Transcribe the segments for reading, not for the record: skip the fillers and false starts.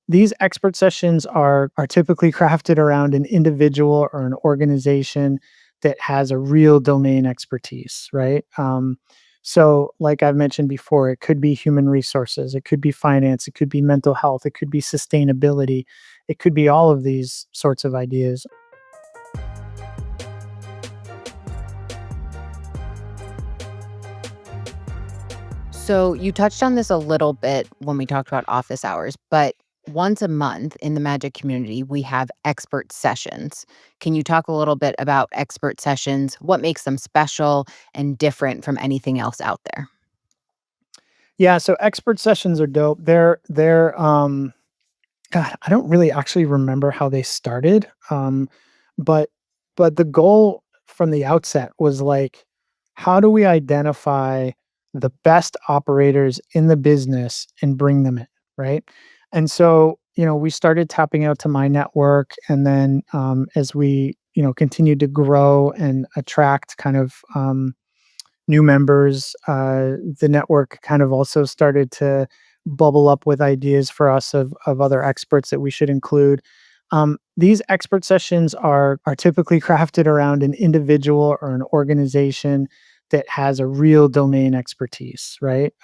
These expert sessions are typically crafted around an individual or an organization that has a real domain expertise, right? So, like I've mentioned before, it could be human resources, it could be finance, it could be mental health, it could be sustainability, it could be all of these sorts of ideas. So you touched on this a little bit when we talked about office hours, but once a month in the Magic community, we have expert sessions. Can you talk a little bit about expert sessions, what makes them special and different from anything else out there? Yeah, so expert sessions are dope. They're God, I don't really actually remember how they started. But but the goal from the outset was like, how do we identify the best operators in the business and bring them in, right? And so, we started tapping out to my network, and then as we, continued to grow and attract kind of new members, the network kind of also started to bubble up with ideas for us of other experts that we should include. These expert sessions are typically crafted around an individual or an organization that has a real domain expertise, right?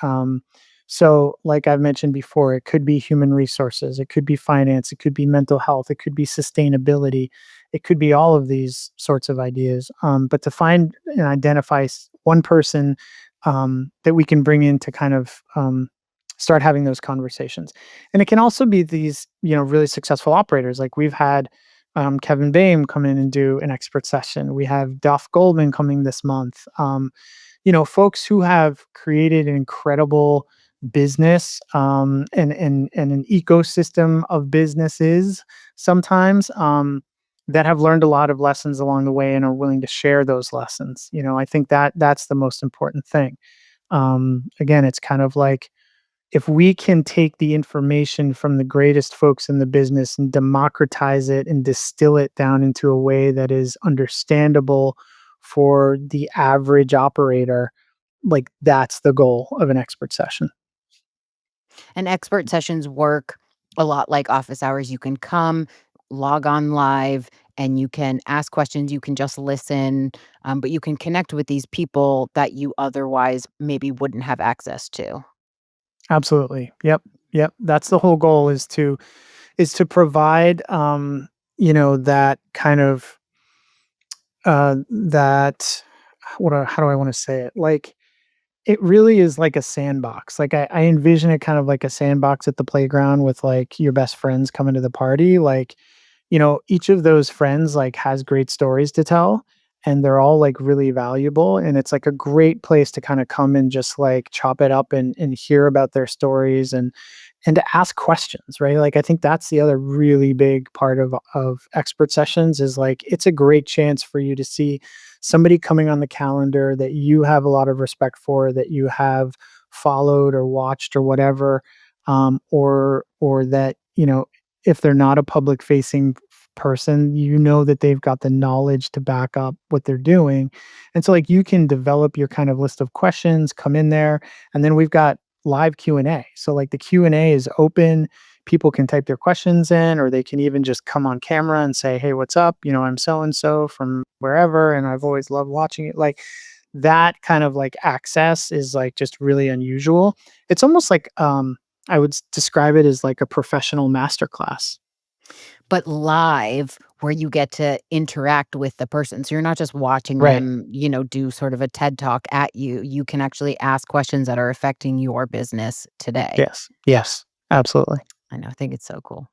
So, like I've mentioned before, it could be human resources, it could be finance, it could be mental health, it could be sustainability, it could be all of these sorts of ideas. But to find and identify one person that we can bring in to kind of start having those conversations. And it can also be these, really successful operators. Like we've had Kevin Bain come in and do an expert session. We have Duff Goldman coming this month. Folks who have created an incredible business and an ecosystem of businesses sometimes that have learned a lot of lessons along the way and are willing to share those lessons. I think that that's the most important thing. Again, it's kind of like, if we can take the information from the greatest folks in the business and democratize it and distill it down into a way that is understandable for the average operator, like that's the goal of an expert session. And expert sessions work a lot like office hours. You can come, log on live, and you can ask questions. You can just listen, but you can connect with these people that you otherwise maybe wouldn't have access to. Absolutely. Yep. Yep. That's the whole goal, is to provide that kind of that how do I want to say it? Like, it really is like a sandbox. Like, I envision it kind of like a sandbox at the playground with like your best friends coming to the party. Like, each of those friends like has great stories to tell, and they're all like really valuable. And it's like a great place to kind of come and just like chop it up and hear about their stories and to ask questions, right? Like, I think that's the other really big part of expert sessions, is like it's a great chance for you to see somebody coming on the calendar that you have a lot of respect for, that you have followed or watched or whatever, or that, if they're not a public facing person, that they've got the knowledge to back up what they're doing. And so like you can develop your kind of list of questions, come in there, and then we've got live Q&A. So like the Q&A is open. People can type their questions in, or they can even just come on camera and say, "Hey, what's up? I'm so and so from wherever, and I've always loved watching it." Like that kind of like access is like just really unusual. It's almost like I would describe it as like a professional masterclass. But live where you get to interact with the person. So you're not just watching Right. them, do sort of a TED Talk at you. You can actually ask questions that are affecting your business today. Yes. Yes. Absolutely. I know, I think it's so cool.